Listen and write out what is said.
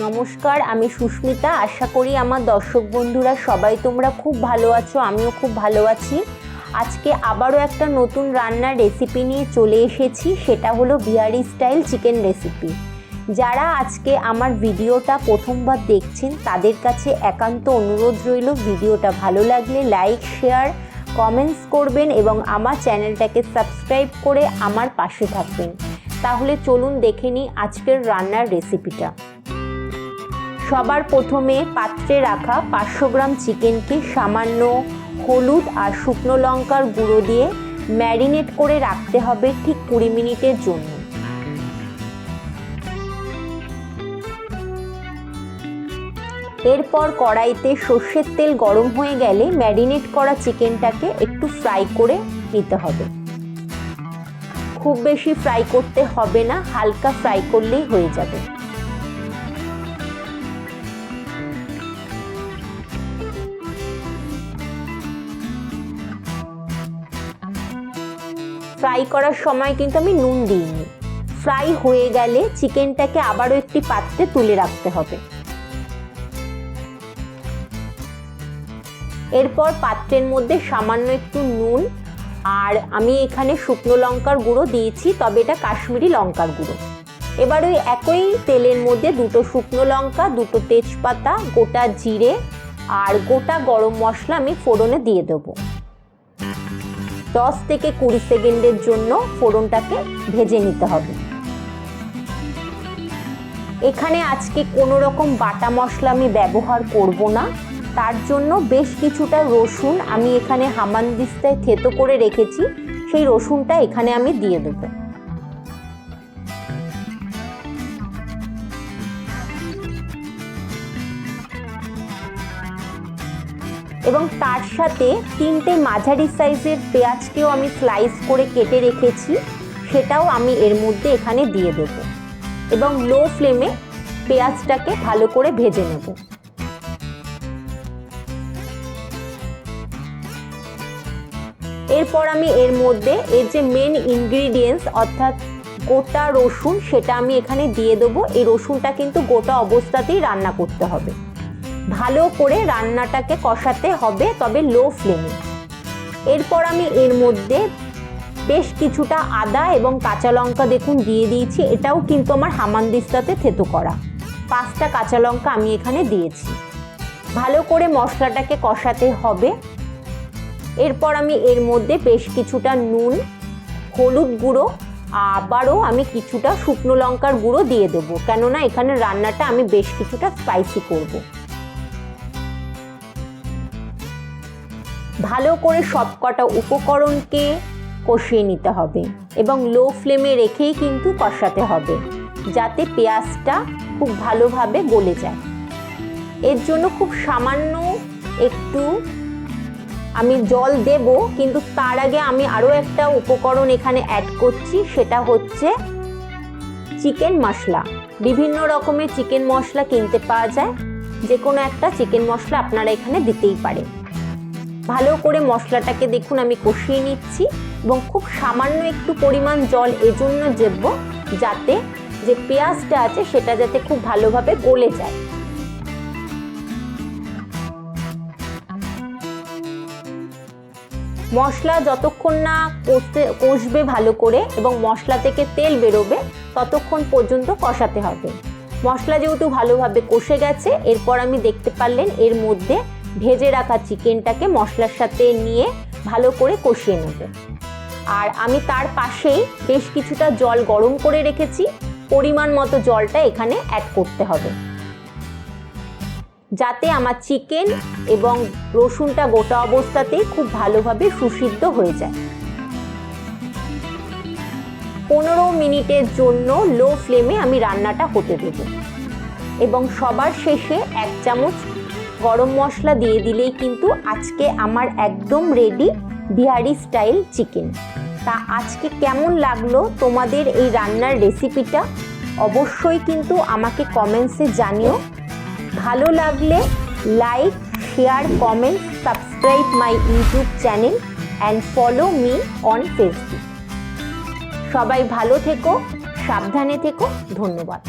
নমস্কার, আমি সুস্মিতা। আশা করি আমার দর্শক বন্ধুরা সবাই তোমরা খুব ভালো আছো, আমিও খুব ভালো আছি। আজকে আবারও একটা নতুন রান্নার রেসিপি নিয়ে চলে এসেছি, সেটা হলো বিহারি স্টাইল চিকেন রেসিপি। যারা আজকে আমার ভিডিওটা প্রথমবার দেখছেন তাদের কাছে একান্ত অনুরোধ রইল, ভিডিওটা ভালো লাগলে লাইক, শেয়ার, কমেন্টস করবেন এবং আমার চ্যানেলটাকে সাবস্ক্রাইব করে আমার পাশে থাকবেন। তাহলে চলুন দেখে নিই আজকের রান্নার রেসিপিটা। সবার প্রথমে পাত্রে রাখা 500 গ্রাম চিকেনকে সামান্য হলুদ আর শুকনো লঙ্কার গুঁড়ো দিয়ে ম্যারিনেট করে রাখতে হবে ঠিক 20 মিনিটের জন্য। এরপর কড়াইতে সর্ষের তেল গরম হয়ে গেলে ম্যারিনেট করা চিকেনটাকে একটু ফ্রাই করে নিতে হবে। খুব বেশি ফ্রাই করতে হবে না, হালকা ফ্রাই করলেই হয়ে যাবে। ফ্রাই করার সময় কিন্তু আমি নুন দিইনি। ফ্রাই হয়ে গেলে চিকেনটাকে আবারও একটি পাত্রে তুলে রাখতে হবে। এরপর পাত্রের মধ্যে সামান্য একটু নুন আর আমি এখানে শুকনো লঙ্কার গুঁড়ো দিয়েছি, তবে এটা কাশ্মীরি লঙ্কার গুঁড়ো। এবার ওই একই তেলের মধ্যে 2টো শুকনো লঙ্কা, 2টো তেজপাতা, গোটা জিরে আর গোটা গরম মশলা আমি ফোড়নে দিয়ে দেবো। 10 থেকে 20 সেকেন্ডের জন্য ফোড়নটাকে ভেজে নিতে হবে। এখানে আজকে কোনো রকম বাটা মশলা আমি ব্যবহার করব না, তার জন্য বেশ কিছুটা রসুন আমি এখানে হামানদিস্তায় থেতো করে রেখেছি, সেই রসুনটা এখানে আমি দিয়ে দেব। এবং তার সাথে 3টে মাঝারি সাইজের পেঁয়াজকেও আমি স্লাইস করে কেটে রেখেছি, সেটাও আমি এর মধ্যে এখানে দিয়ে দেব এবং লো ফ্লেমে পেঁয়াজটাকে ভালো করে ভেজে নেব। এরপর আমি এর মধ্যে এর যে মেন ইনগ্রিডিয়েন্টস অর্থাৎ গোটা রসুন, সেটা আমি এখানে দিয়ে দেবো। এই রসুনটা কিন্তু গোটা অবস্থাতেই রান্না করতে হবে, ভালো করে রান্নাটাকে কষাতে হবে, তবে লো ফ্লেমে। এরপর আমি এর মধ্যে বেশ কিছুটা আদা এবং কাঁচা লঙ্কা দেখুন দিয়ে দিয়েছি, এটাও কিন্তু আমার হামানদিস্তাতে থেতো করা। 5টা কাঁচা লঙ্কা আমি এখানে দিয়েছি। ভালো করে মশলাটাকে কষাতে হবে। এরপর আমি এর মধ্যে বেশ কিছুটা নুন, হলুদ গুঁড়ো, আবারও আমি কিছুটা শুকনো লঙ্কার গুঁড়ো দিয়ে দেবো, কেননা এখানে রান্নাটা আমি বেশ কিছুটা স্পাইসি করব। ভালো করে সবকটা উপকরণকে কষিয়ে নিতে হবে এবং লো ফ্লেমে রেখেই কিন্তু কষাতে হবে, যাতে পেঁয়াজটা খুব ভালোভাবে গলে যায়। এর জন্য খুব সামান্য একটু আমি জল দেব, কিন্তু তার আগে আমি আরও একটা উপকরণ এখানে অ্যাড করছি, সেটা হচ্ছে চিকেন মশলা। বিভিন্ন রকমের চিকেন মশলা কিনতে পাওয়া যায়, যে কোনো একটা চিকেন মশলা আপনারা এখানে দিতেই পারেন। ভালো করে মশলাটাকে দেখুন আমি কষিয়ে নিচ্ছি এবং খুব সামান্য একটু পরিমাণ জল এজন্য দেব, যাতে যে পেঁয়াজটা আছে সেটা যাতে খুব ভালোভাবে গলে যায়। মশলা যতক্ষণ না কষবে ভালো করে এবং মশলা থেকে তেল বেরোবে ততক্ষণ পর্যন্ত কষাতে হবে। মশলা যেহেতু ভালোভাবে কষে গেছে, এরপর আমি দেখতে পারলেন এর মধ্যে ভেজে রাখা চিকেনটাকে মশলার সাথে নিয়ে ভালো করে কষিয়ে নেব। আর আমি তার পাশেই বেশ কিছুটা জল গরম করে রেখেছি, পরিমাণ মতো জলটা এখানে অ্যাড করতে হবে, যাতে আমার চিকেন এবং রসুনটা গোটা অবস্থাতেই খুব ভালোভাবে সুসিদ্ধ হয়ে যায়। 15 মিনিটের জন্য লো ফ্লেমে আমি রান্নাটা হতে দেব এবং সবার শেষে 1 চামচ গরম মশলা দিয়ে দিলেই কিন্তু আজকে আমার একদম রেডি বিহারি স্টাইল চিকেন। তা আজকে কেমন লাগলো তোমাদের এই রান্নার রেসিপিটা অবশ্যই কিন্তু আমাকে কমেন্টসে জানিও। ভালো লাগলে like, share, comment, subscribe my YouTube channel and follow me on Facebook. সবাই ভালো থেকো, সাবধানে থেকো। ধন্যবাদ।